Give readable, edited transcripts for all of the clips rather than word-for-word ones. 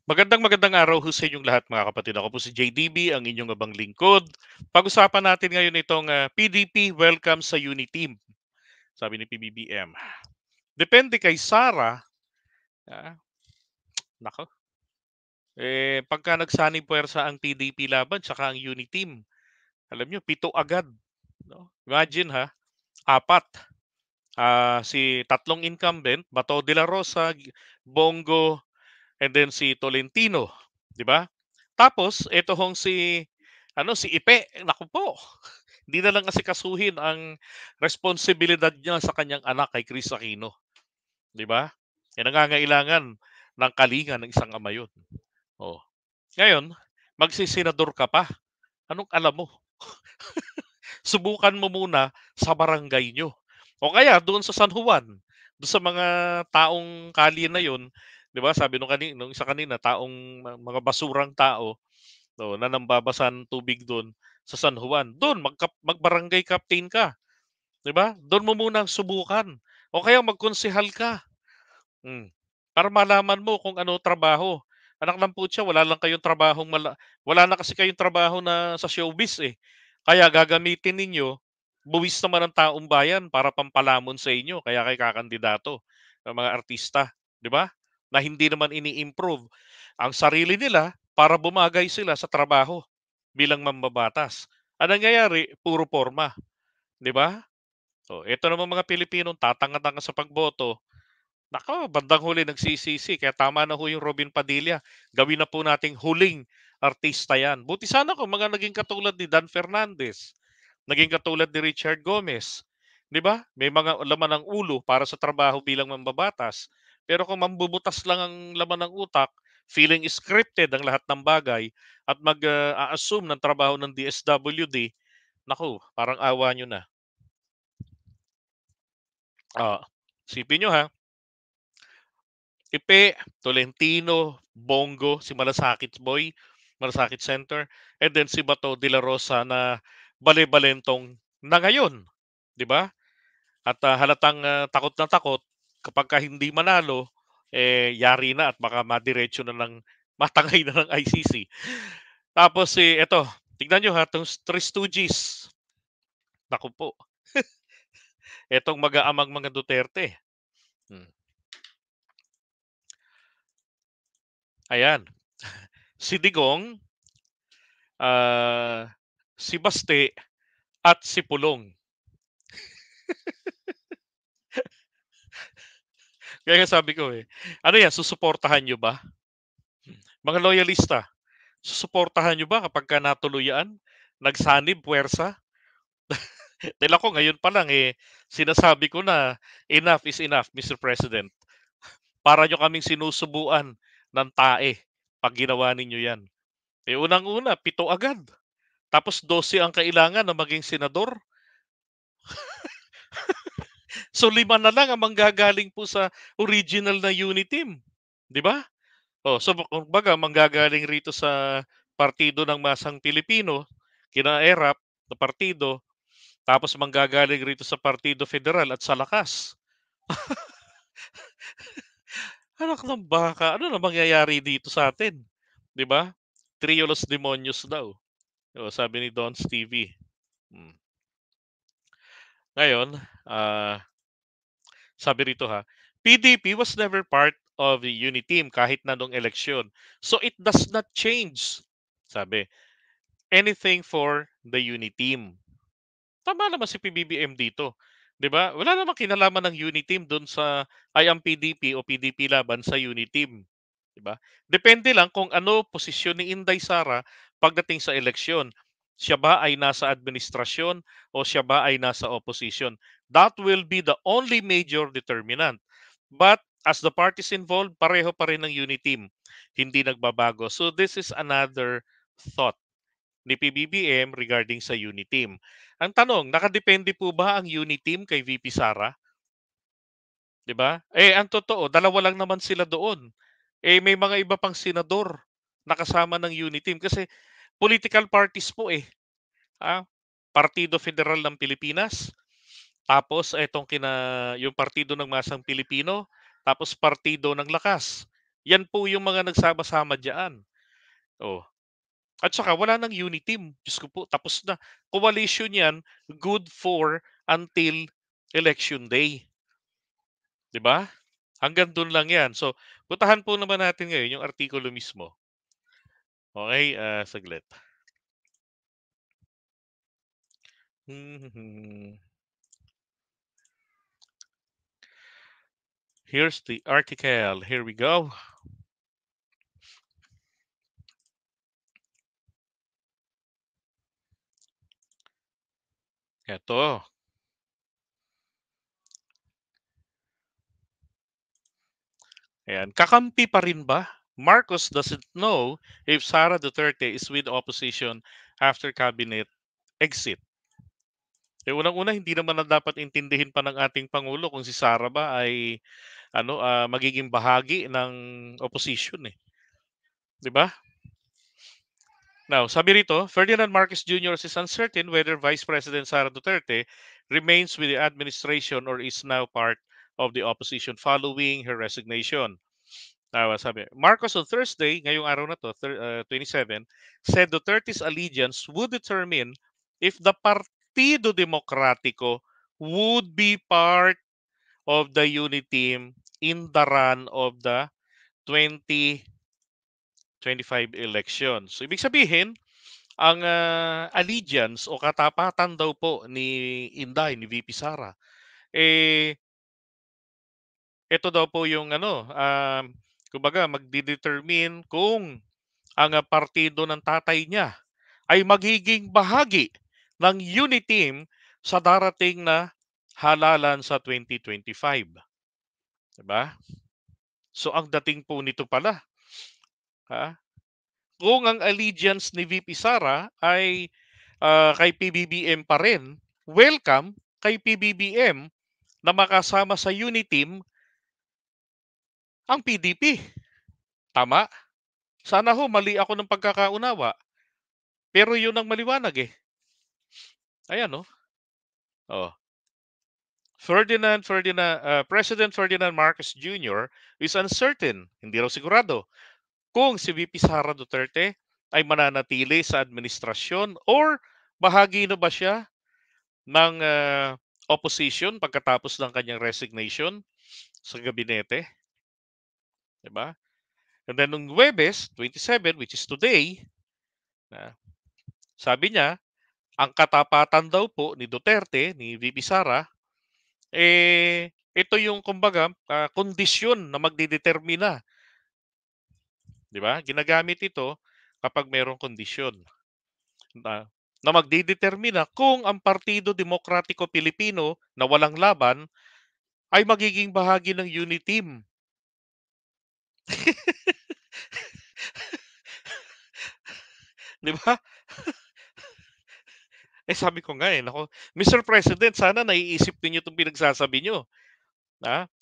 Magandang araw ho sa inyong lahat mga kapatid. Ako po si JDB, ang inyong abang lingkod. Pag-usapan natin ngayon itong PDP welcome sa Uniteam, sabi ni PBBM. Depende kay Sara, ah, nako, pagka nagsanib puwersa ang PDP laban tsaka ang Uniteam, alam nyo, 7 agad. No? Imagine ha, 4. Si tatlong incumbent, Bato de la Rosa, Bongo, and then si Tolentino, 'di ba? Tapos ito hong si Ipe, naku po. Hindi na lang asikasuhin ang responsibilidad niya sa kanyang anak kay Chris Aquino, 'di ba? Nangangailangan ng kalinga ng isang ama 'yun. Oh. Ngayon, magsisenador ka pa. Anong alam mo? Subukan mo muna sa barangay nyo. O kaya doon sa San Juan, doon sa mga taong kalye na 'yon, 'di ba? Sabi nung isa kanina, mga basurang tao, no, na nambabasa ng tubig doon sa San Juan. Doon mag-barangay captain ka, 'di ba? Doon mo muna subukan. O kaya magkonsehal ka. Hmm. Para malaman mo kung ano trabaho. Anak ng putya, wala na kasi kayong trabaho na sa showbiz eh. Kaya gagamitin ninyo, buwis naman ng taong bayan para pampalamon sa inyo. Kaya kay kakandidato ng mga artista, 'di ba? Na hindi naman ini-improve ang sarili nila para bumagay sila sa trabaho bilang mambabatas. Ang nangyayari, puro porma, 'di ba? So, ito naman mga Pilipinong tatanga-tanga sa pagboto. Naku, bandang huli nagsisisi kaya tama na ho yung Robin Padilla. Gawin na po nating huling artista yan. Buti sana kung mga naging katulad ni Dan Fernandez, naging katulad ni Richard Gomez. 'Di ba? May mga laman ng ulo para sa trabaho bilang mambabatas. Pero kung mambubutas lang ang laman ng utak, feeling scripted ang lahat ng bagay at mag-assume ng trabaho ng DSWD, naku, parang awa nyo na. Sipin nyo ha, Ipe, Tolentino, Bongo, si Malasakit Boy, Malasakit Center, and then si Bato de la Rosa na bale-balentong na ngayon, 'di ba? At halatang takot na takot kapag ka hindi manalo, yari na at baka madiretso na ng matangay na ng ICC. Tapos eto, tignan nyo ha, itong Three Stooges. Naku po, etong mag-aamang mga Duterte. Hmm. Ayan, si Digong, ah, si Baste, at si Pulong. Kaya nga sabi ko ano yan, susuportahan nyo ba? Mga loyalista, susuportahan nyo ba kapag ka natuloy yan? Nagsanib, puwersa? Dahil ako ngayon pa lang sinasabi ko na enough is enough, Mr. President. Para nyo kaming sinusubuan ng tae pag ginawa ninyo yan. Unang-una, 7 agad. Tapos 12 ang kailangan na maging senador. So 5 na lang ang manggagaling po sa original na Uniteam. 'Di ba? So kumbaga manggagaling rito sa partido ng masang Pilipino, kina ERAP na partido, tapos manggagaling rito sa Partido Federal at sa Lakas. Anak ng baka, ano na mangyayari dito sa atin? 'Di ba? Trio Los Demonios daw. Sabi ni Don Stevie. Hmm. Ngayon, sabi rito ha, PDP was never part of the Uniteam kahit na nung eleksyon. So it does not change, sabi, anything for the Uniteam. Tama naman si PBBM dito. 'Di ba? Wala namang kinalaman ng Uniteam doon sa ang PDP o PDP laban sa Uniteam, 'di ba? Depende lang kung ano posisyon ni Inday Sara pagdating sa eleksyon. Siya ba ay nasa administrasyon o siya ba ay nasa opposition? That will be the only major determinant. But as the parties involved, pareho pa rin ng Uniteam. Hindi nagbabago. So this is another thought ni PBBM regarding sa Uniteam. Ang tanong, nakadepende po ba ang Uniteam kay VP Sara? 'Di ba? Ang totoo, dalawa lang naman sila doon. May mga iba pang senador na kasama ng Uniteam kasi political parties po Ah, Partido Federal ng Pilipinas, tapos yung Partido ng Masang Pilipino, tapos Partido ng Lakas. Yan po yung mga nagsama-sama diyan. Oh, at saka wala ng uniteam. Diyos ko po, tapos na. Coalition yan, good for until election day. 'Di ba? Hanggang dun lang yan. So, puntahan po naman natin ngayon yung artikulo mismo. Okay, saglit. Here's the article. Here we go. Eto. Ayan. Kakampi pa rin ba? Marcos doesn't know if Sara Duterte is with opposition after cabinet exit. Unang-una, hindi naman na dapat intindihin pa ng ating Pangulo kung si Sara ba ay magiging bahagi ng opposition eh. 'Di ba? Now, sabi rito, Ferdinand Marcos Jr. is uncertain whether Vice President Sara Duterte remains with the administration or is now part of the opposition following her resignation. Now, sabi, Marcos on Thursday, ngayong araw na to, 27, said Duterte's allegiance would determine if the Partido Democratico would be part of the unity team in the run of the 2025 elections. So, ibig sabihin, ang allegiance o katapatan daw po ni Inday, ni VP Sara, ito daw po yung kumbaga magdidetermine kung ang partido ng tatay niya ay magiging bahagi ng unity team sa darating na halalan sa 2025. Diba? So ang dating po nito pala, ha? Kung ang allegiance ni VP Sara ay kay PBBM pa rin, welcome kay PBBM na makasama sa unity team ang PDP. Tama? Sana ho mali ako ng pagkakaunawa. Pero yun ang maliwanag eh. Ayan no? Oh. President Ferdinand Marcos Jr. is uncertain, hindi raw sigurado, kung si VP Sara Duterte ay mananatili sa administrasyon or bahagi na ba siya ng opposition pagkatapos ng kanyang resignation sa gabinete. Diba? And then nung Huwebes, 27, which is today, sabi niya, ang katapatan daw po ni Duterte, ni VP Sara, ito yung kumbaga kondisyon na magdidetermina. Di ba? Ginagamit ito kapag mayroong kondisyon na magdidetermina kung ang Partido Demokratiko Pilipino na walang laban ay magiging bahagi ng unity team. Di ba? Sabi ko nga nako, Mr. President, sana naiisip niyo itong pinagsasabi niyo.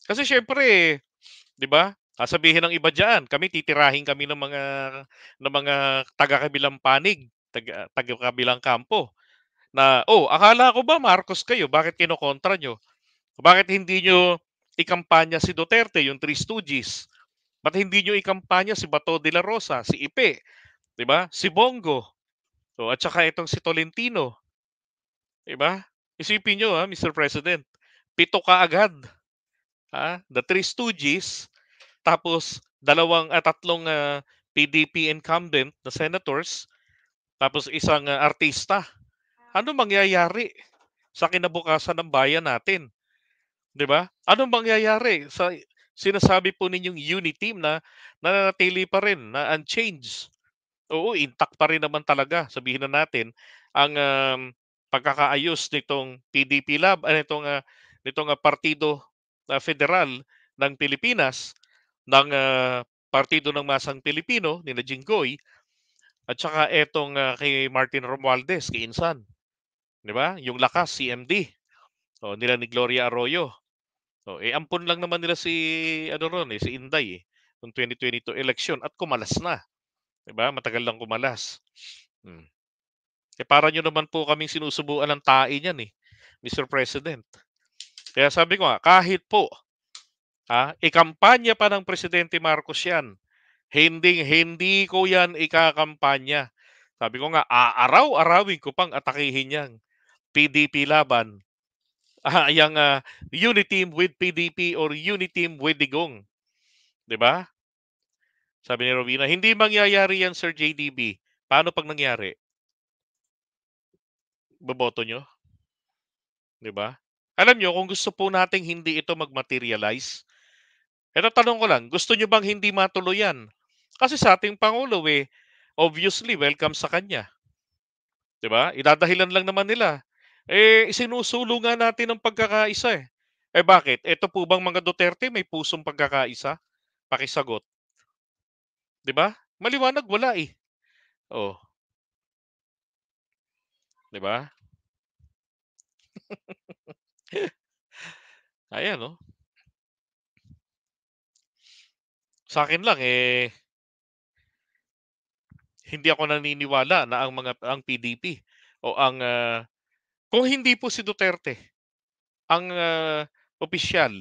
Kasi syempre, 'di ba? Sasabihin ng iba diyan, kami titirahin kami ng mga taga-kabilang panig, taga-kabilang kampo na, "Oh, akala ko ba Marcos kayo, bakit kinokontra niyo? Bakit hindi niyo ikampanya si Duterte, yung Three Stooges? Ba't hindi niyo ikampanya si Bato de la Rosa, si Ipe, 'di ba? Si Bongo, at saka itong si Tolentino, 'di ba? Isipin niyo Mr. President, 7 kaagad, the Three Stooges, tapos tatlong PDP incumbent na senators, tapos isang artista. Ano mangyayari sa kinabukasan ng bayan natin? 'Di ba? Anong mangyayari sa sinasabi po ninyong unity team na nananatili pa rin, na unchanged? Oo, intact pa rin naman talaga, sabihin na natin, ang pagkakaayos nitong PDP nitong Partido Federal ng Pilipinas, ng Partido ng Masang Pilipino ni Jinggoy, at saka etong kay Martin Romualdez, kay Insan. 'Di ba? Yung Lakas, CMD. Nila ni Gloria Arroyo. Ampon lang naman nila si Inday noong 2022 election at kumalas na. 'Di ba? Matagal lang kumalas. Para nyo naman po kaming sinusubuan ng tae niyan Mr. President. Kaya sabi ko kahit po ikampanya pa ng Presidente Marcos yan Hindi ko 'yan ikakampanya. Sabi ko nga, aaraw-arawin ko pang atakihin 'yang PDP laban, yang, Uniteam with PDP or Uniteam with Digong, 'di ba? Sabi ni Rowena, "Hindi mangyayari 'yan, Sir JDB." Paano 'pag nangyari? Boboto niyo, 'di ba? Alam niyo kung gusto po nating hindi ito mag-materialize, eto tanong ko lang, gusto niyo bang hindi matuloy 'yan? Kasi sa ating pangulo, obviously welcome sa kanya, 'di ba? Idadahilan lang naman nila, isinusulong nga natin ang pagkakaisa, eh. Eh, bakit? Eto po bang mga Duterte may pusong pagkakaisa? Pakisagot, 'di ba? Maliwanag wala, eh. Oh, 'di ba? Ayan, oh. Sa'kin lang, hindi ako naniniwala na ang PDP o kung hindi po si Duterte ang, opisyal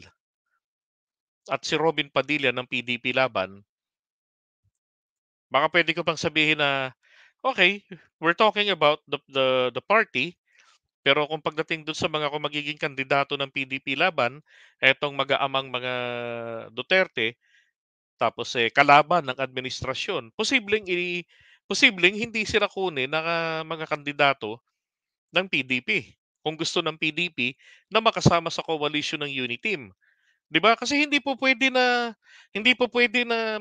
at si Robin Padilla ng PDP laban, baka puwede ko pang sabihin na, "Okay, we're talking about the party, pero kung pagdating dun sa mga kung magiging kandidato ng PDP laban, etong mag-aamang mga Duterte, tapos, kalaban ng administrasyon, posibleng hindi sila kunin na mga kandidato ng PDP, kung gusto ng PDP na makasama sa coalition ng Uniteam." 'Di ba? Kasi hindi po puwede na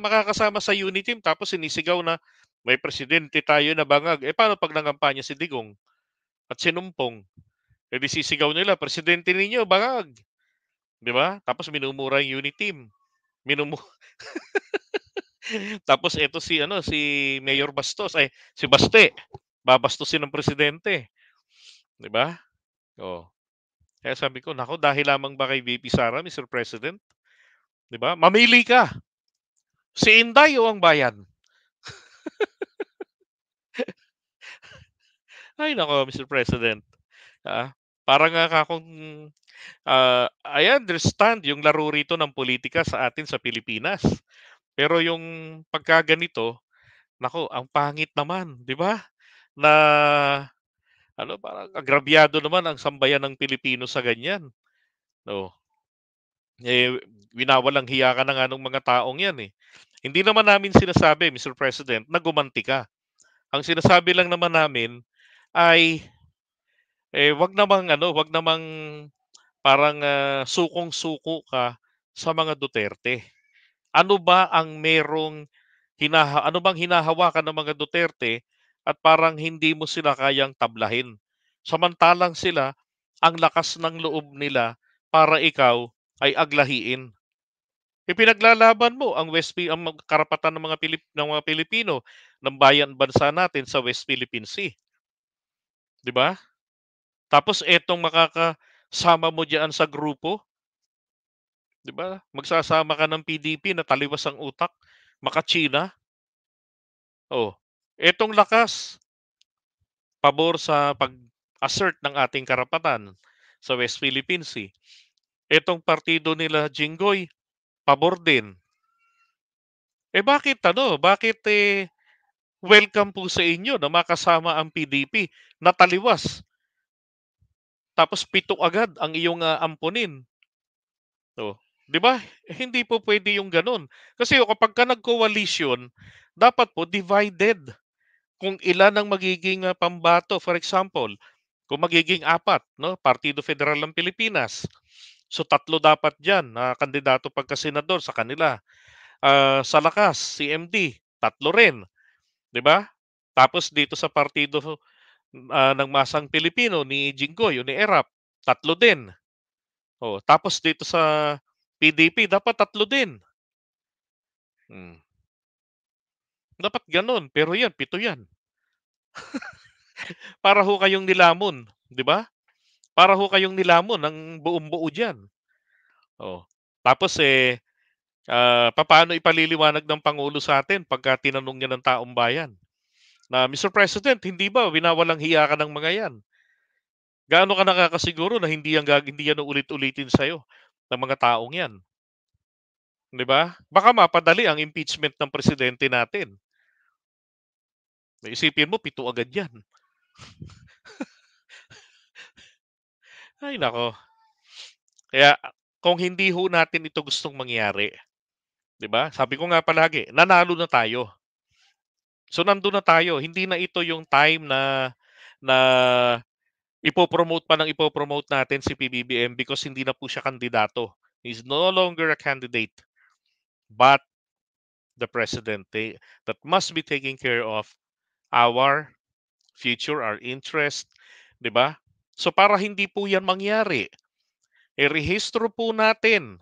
makakasama sa Uniteam tapos sinisigaw na, "May presidente tayo na bangag." Eh, paano 'pag nangampanya si Digong at sinumpong? Eh, di sisigaw nila, "Presidente ninyo bangag." 'Di ba? Tapos minumura yung Uniteam, minumu tapos eto si Mayor Bastos, si Baste, babastusin ng presidente, 'di ba? Oh, kaya sabi ko, naku, dahil lamang ba kay VP Sara, Mr. President, 'di ba? Mamili ka, si Inday o ang bayan? Ay naku, Mr. President, ah, parang nga akong, I understand yung laro rito ng politika sa atin sa Pilipinas. Pero yung pagkaganito, naku, ang pangit naman, 'di ba? Na ano, parang agrabyado naman ang sambayan ng Pilipino sa ganyan. Oh, winawalang hiya ka na nga nung mga taong 'yan, eh. Hindi naman namin sinasabi, Mr. President, na gumanti ka. Ang sinasabi lang naman namin ay, 'wag namang parang, sukong-suko ka sa mga Duterte. Ano bang hinahawakan ng mga Duterte at parang hindi mo sila kayang tablahin? Samantalang sila, ang lakas ng loob nila para ikaw ay aglahiin. Ipinaglalaban mo ang karapatan ng mga Pilipino, ng bayan bansa natin sa West Philippine Sea, 'di ba? Tapos etong makakasama mo diyan sa grupo, 'di ba? Magsasama ka ng PDP na taliwas ang utak, maka-China, oh. Etong lakas, pabor sa pag-assert ng ating karapatan sa West Philippine Sea. Etong partido nila Jinggoy, pabor din. Bakit welcome po sa inyo na makasama ang PDP na taliwas, tapos 7 agad ang iyong, ampunin. Oh, 'di ba? Hindi po puwede yung gano'n. Kasi kapagka nag-coalition, dapat po divided kung ilan ang magiging, pambato. For example, kung magiging 4, 'no, Partido Federal ng Pilipinas. So, 3 dapat diyan na kandidato pagka-senador sa kanila. Sa Lakas, CMD, 3 rin, 'di ba? Tapos dito sa partido, ng Masang Pilipino ni Jinggoy o ni Erap, 3 din. Oh, tapos dito sa PDP dapat 3 din. Hmm, dapat gano'n, pero 'yan 7 'yan. Para ho kayong nilamon, 'di ba? Para ho kayong nilamon ng buong-buo diyan. Oh, tapos, papaano ipaliliwanag ng pangulo sa atin pagka tinanong niya ng taong bayan na, "Mr. President, hindi ba winawalang hiya ka ng mga 'yan? Gaano ka nakakasiguro na hindi yan uulit-ulitin sa'yo ng mga taong 'yan?" 'Di ba? Baka mapadali ang impeachment ng presidente natin. Isipin mo 7 agad 'yan. Ay naku. Kaya kung hindi ho natin ito gustong mangyari, 'di ba? Sabi ko nga palagi, nanalo na tayo. So nandun na tayo, hindi na ito yung time na ipo-promote pa ng ipo-promote natin si PBBM because hindi na po siya kandidato. He's no longer a candidate, but the president that must be taking care of our future, our interest, 'di ba? So para hindi po 'yan mangyari, rehistro po natin.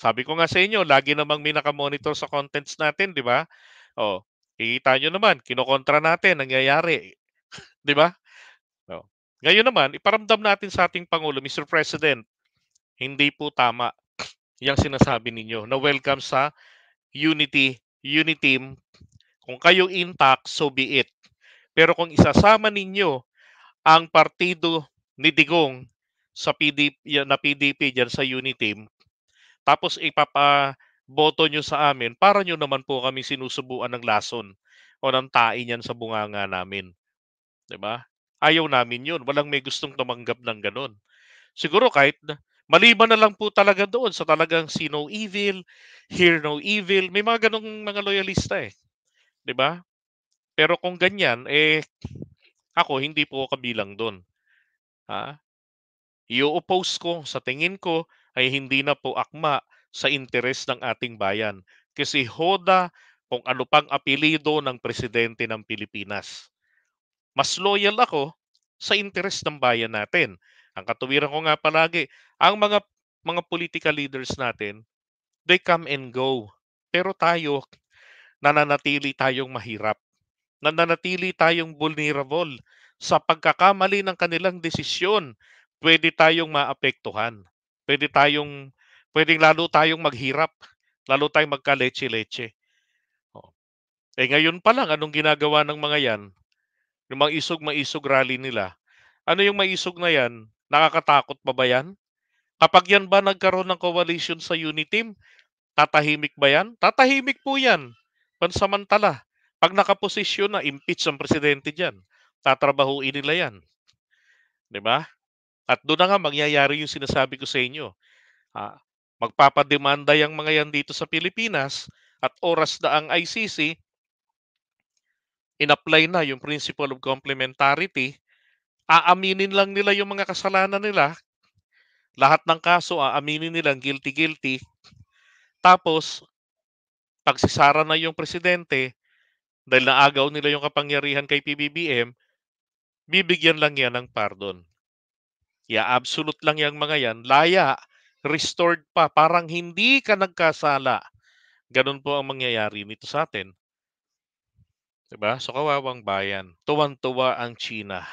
Sabi ko nga sa inyo, lagi namang may naka-monitor sa contents natin, 'di ba? Oh, kikita niyo naman, kinokontra natin, nangyayari, 'di ba? Oh. Ngayon naman, iparamdam natin sa ating Pangulo, Mr. President, hindi po tama yang sinasabi ninyo na welcome sa Uniteam. Kung kayo intact, so be it. Pero kung isasama ninyo ang partido ni Digong sa PDP diyan sa Uniteam, tapos boto nyo sa amin, para nyo naman po kami sinusubuan ng lason o ng tae niyan sa bunganga namin. 'Di ba? Ayaw namin yun. Walang may gustong tumanggap ng ganun. Siguro kahit maliban na lang po talaga doon sa talagang see no evil, hear no evil, may mga ganong mga loyalista eh. 'Di ba? Pero kung ganyan, ako hindi po ako kabilang doon. Ha? I-oppose ko, sa tingin ko, ay hindi na po akma sa interes ng ating bayan. Kasi hoda kung ano pang apelido ng presidente ng Pilipinas. Mas loyal ako sa interes ng bayan natin. Ang katuwiran ko nga palagi, ang mga political leaders natin, they come and go. Pero tayo, nananatili tayong mahirap. Nananatili tayong vulnerable sa pagkakamali ng kanilang desisyon. Pwede tayong maapektuhan. Pwede tayong pwedeng lalo tayong maghirap, lalo tayong magka-leche-leche. Oh. Ngayon pa lang anong ginagawa ng mga 'yan? Yung mga isog-maisog rally nila. Ano yung maisog na 'yan? Nakakatakot pa ba 'yan? Kapag 'yan ba nagkaroon ng coalition sa Uniteam, tatahimik ba 'yan? Tatahimik po 'yan, pansamantala. 'Pag nakaposisyon na, impeach ang presidente diyan. Tatrabahuin nila 'yan, 'di ba? At do'n na nga mangyayari yung sinasabi ko sa inyo, ah, magpapademanda yang mga 'yan dito sa Pilipinas at oras na ang ICC, in-apply na yung principle of complementarity, aaminin lang nila yung mga kasalanan nila, lahat ng kaso aaminin nilang guilty-guilty, tapos pagsisara na yung presidente, dahil naagaw nila yung kapangyarihan kay PBBM, bibigyan lang yan ng pardon. Absolute lang yang mga yan, laya, restored pa, parang hindi ka nagkasala. Ganun po ang mangyayari nito sa atin. Diba? So kawawang bayan. Tuwang-tuwa ang China.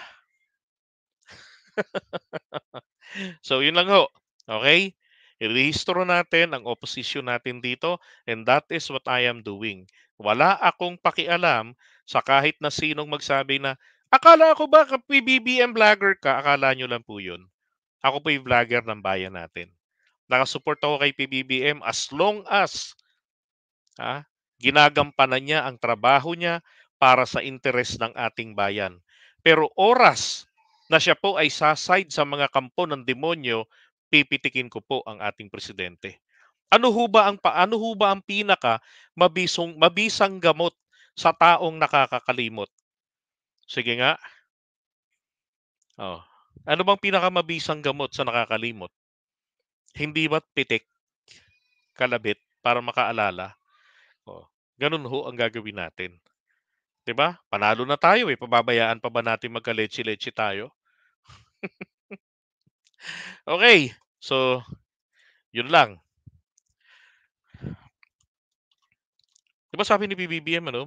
So yun lang ho. Okay? I-rehistro natin ang opposition natin dito, and that is what I am doing. Wala akong pakialam sa kahit na sinong magsabi na, akala ko ba PBBM vlogger ka? Akala nyo lang po yun. Ako po yung vlogger ng bayan natin. Nakasupport ako kay PBBM as long as ginagampanan niya ang trabaho niya para sa interes ng ating bayan. Pero oras na siya po ay saside sa mga kampo ng demonyo, pipitikin ko po ang ating presidente. Ano ho ba ang pinaka mabisang gamot sa taong nakakakalimot? Sige nga. Oh. Ano bang pinakamabisang gamot sa nakakalimot? Hindi ba't pitik, kalabit para makaalala? Oh. Ganun ho ang gagawin natin. 'Di ba? Panalo na tayo eh. Pababayaan pa ba natin magka-leche-leche tayo? Okay. So, yun lang. 'Di ba sabi ni BBBM ano,